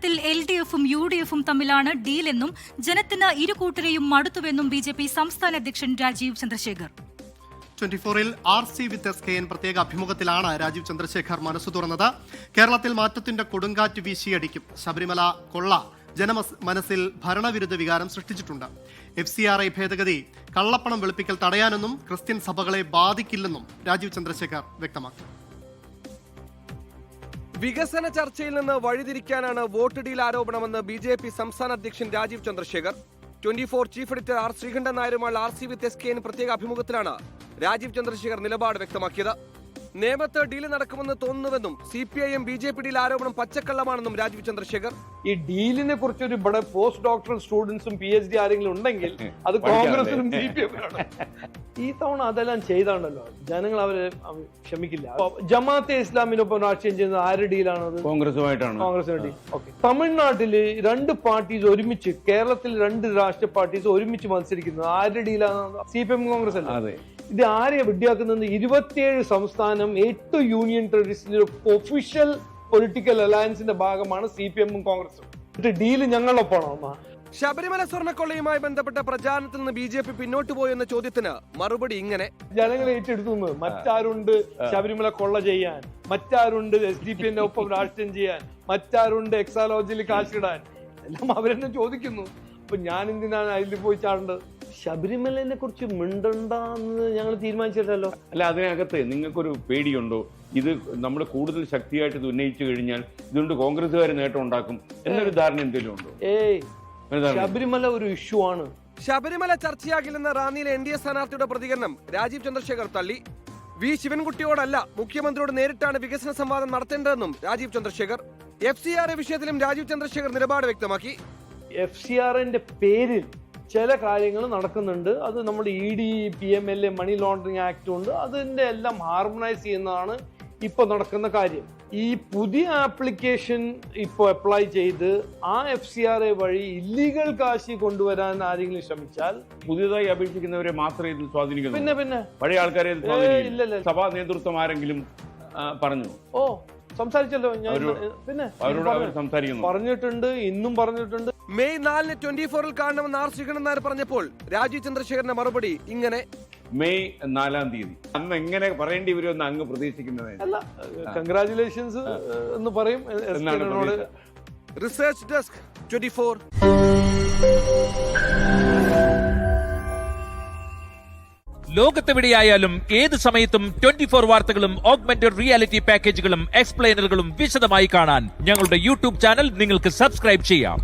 കേരളത്തിൽ LDF-ഉം UDF-ഉം തമ്മിലാണ് ഡീലെന്നും ജനത്തിന് ഇരുകൂട്ടരെയും മടുത്തുവെന്നും BJP സംസ്ഥാന അധ്യക്ഷൻ Rajeev Chandrasekhar. 24-ൽ RC with SKN പ്രത്യേക അഭിമുഖത്തിലാണ് രാജീവ് ചന്ദ്രശേഖർ മനസ്സു തുറന്നത്. കേരളത്തിൽ മാറ്റത്തിന്റെ കൊടുങ്കാറ്റ് വീശിയടിക്കും. ശബരിമല കൊള്ള ജനമനസ്സിൽ ഭരണവിരുദ്ധ വികാരം സൃഷ്ടിച്ചിട്ടുണ്ട്. FCRI ഭേദഗതി കള്ളപ്പണം വെളുപ്പിക്കൽ തടയാനെന്നും ക്രിസ്ത്യൻ സഭകളെ ബാധിക്കില്ലെന്നും രാജീവ് ചന്ദ്രശേഖർ വ്യക്തമാക്കി. വികസന ചർച്ചയിൽ നിന്ന് വഴിതിരിക്കാനാണ് വോട്ട് ഡീൽ ആരോപണമെന്ന് BJP സംസ്ഥാന അധ്യക്ഷൻ Rajeev Chandrasekhar. 24 chief editor R. Sreekandan നായരുമായുള്ള RC വിത്ത് SKN പ്രത്യേക അഭിമുഖത്തിലാണ് രാജീവ് ചന്ദ്രശേഖർ നിലപാട് വ്യക്തമാക്കിയത്. നേമത്ത് ഡീല് നടക്കുമെന്ന് തോന്നുന്നുവെന്നും CPIM BJP ഡീൽ ആരോപണം പച്ചക്കള്ളമാണെന്നും രാജീവ് ചന്ദ്രശേഖർ. ഈ ഡീലിനെ കുറിച്ചൊരു ഇവിടെ പോസ്റ്റ് ഡോക്ടറൽ സ്റ്റുഡൻസും PhD ആരെങ്കിലും ഉണ്ടെങ്കിൽ അത് കോൺഗ്രസിനും CPM-നും. ഈ തവണ അതെല്ലാം ചെയ്താണല്ലോ, ജനങ്ങൾ അവരെ ക്ഷമിക്കില്ല. ജമാഅത്തെ ഇസ്ലാമിനൊപ്പം രാഷ്ട്രീയം ചെയ്യുന്നത് ആരുടെ ഡീലാണത്? കോൺഗ്രസുമായിട്ടാണ്. കോൺഗ്രസിന്റെ ഡീൽ. ഓക്കെ. തമിഴ്നാട്ടില് രണ്ട് പാർട്ടീസ് ഒരുമിച്ച്, കേരളത്തിൽ രണ്ട് രാഷ്ട്രീയ പാർട്ടീസ് ഒരുമിച്ച് മത്സരിക്കുന്നത് ആരുടെ ഡീലാണ്? CPM കോൺഗ്രസ് അല്ലേ? ഇത് ആരെയാ വിഡ്ഢിയാക്കുന്നത്? 27 സംസ്ഥാനം, 8 യൂണിയൻ ടെറിട്ടറീസിലെ ഒഫീഷ്യൽ പൊളിറ്റിക്കൽ അലയൻസിന്റെ ഭാഗമാണ് CPM-ഉം കോൺഗ്രസും. ഡീല് ഞങ്ങളൊപ്പമാണോ? ശബരിമല സ്വർണ്ണക്കൊള്ളയുമായി ബന്ധപ്പെട്ട പ്രചാരണത്തിൽ നിന്ന് BJP പിന്നോട്ട് പോയെന്ന ചോദ്യത്തിന് മറുപടി ഇങ്ങനെ: ജനങ്ങൾ ഏറ്റെടുത്തു. മറ്റാരുണ്ട് ശബരിമല കൊള്ള ചെയ്യാൻ? മറ്റാരുണ്ട് SDP-ന്റെ ഒപ്പം രാഷ്ട്രീയം ചെയ്യാൻ? മറ്റാരുണ്ട് എക്സാലോജിയിൽ കാശിടാൻ? എല്ലാം അവരെന്നെ ചോദിക്കുന്നു. അപ്പൊ ഞാൻ എന്തിനാണ് അതിൽ പോയി ചാടേണ്ടത്? ശബരിമലനെ കുറിച്ച് മിണ്ടണ്ടെന്ന് ഞങ്ങൾ തീരുമാനിച്ചിട്ടല്ലോ. അല്ല, അതിനകത്ത് നിങ്ങൾക്കൊരു പേടിയുണ്ടോ? ഇത് നമ്മൾ കൂടുതൽ ശക്തിയായിട്ട് ഇത് ഉന്നയിച്ചു കഴിഞ്ഞാൽ ഇതുകൊണ്ട് കോൺഗ്രസുകാർ നേട്ടം ഉണ്ടാക്കും എന്നൊരു ധാരണ എന്തെങ്കിലും ഉണ്ടോ? ശബരിമല ഒരു ഇഷ്യൂ ആണ്. ശബരിമല ചർച്ചയാകില്ലെന്ന റാന്നിയിലെ NDA സ്ഥാനാർത്ഥിയുടെ പ്രതികരണം രാജീവ് ചന്ദ്രശേഖർ തള്ളി. V. ശിവൻകുട്ടിയോടല്ല, മുഖ്യമന്ത്രിയോട് നേരിട്ടാണ് വികസന സംവാദം നടത്തേണ്ടതെന്നും രാജീവ് ചന്ദ്രശേഖർ. FCRI വിഷയത്തിലും രാജീവ് ചന്ദ്രശേഖർ നിലപാട് വ്യക്തമാക്കി. FCRI-ന്റെ പേരിൽ ചില കാര്യങ്ങൾ നടക്കുന്നുണ്ട്. അത് നമ്മുടെ ED, PMLA, money laundering act ഉണ്ട്. അതിന്റെ എല്ലാം ഹാർമണൈസ് ചെയ്യുന്നതാണ് ഇപ്പൊ നടക്കുന്ന കാര്യം. ഈ പുതിയ ആപ്ലിക്കേഷൻ ഇപ്പൊ അപ്ലൈ ചെയ്ത് ആ FCRI വഴി ഇല്ലീഗൽ കാശി കൊണ്ടുവരാൻ ആരെങ്കിലും ശ്രമിച്ചാൽ പുതിയതായി അപേക്ഷിക്കുന്നവരെ മാത്രമേ ഇത് സ്വാധീനിക്കുന്നു. പിന്നെ പഴയ ആൾക്കാരെ ഇല്ലല്ല. സഭാ നേതൃത്വം ആരെങ്കിലും പറഞ്ഞു? സംസാരിച്ചല്ലോ ഞാൻ. പിന്നെ പറഞ്ഞിട്ടുണ്ട്, ഇന്നും പറഞ്ഞിട്ടുണ്ട്. മെയ് 4-ന് 24-ൽ കാണണമെന്ന് R. ശ്രീകണ്ഠൻ നായർ പറഞ്ഞപ്പോൾ രാജീവ് ചന്ദ്രശേഖരന്റെ മറുപടി ഇങ്ങനെ: മെയ് 4-ാം തീയതി. അന്ന് എങ്ങനെ പറയേണ്ടി വരുമെന്ന് അങ്ങ് പ്രതീക്ഷിക്കുന്നത്? അല്ല, കൺഗ്രാറ്റുലേഷൻസ് എന്ന് പറയും. Research desk 24. ലോകത്തെവിടെയായാലും ഏത് സമയത്തും 24 വാർത്തകളും ഓഗ്മെന്റഡ് റിയാലിറ്റി പാക്കേജുകളും എക്സ്പ്ലെയിനറുകളും വിശദമായി കാണാൻ ഞങ്ങളുടെ YouTube ചാനൽ നിങ്ങൾക്ക് സബ്സ്ക്രൈബ് ചെയ്യാം.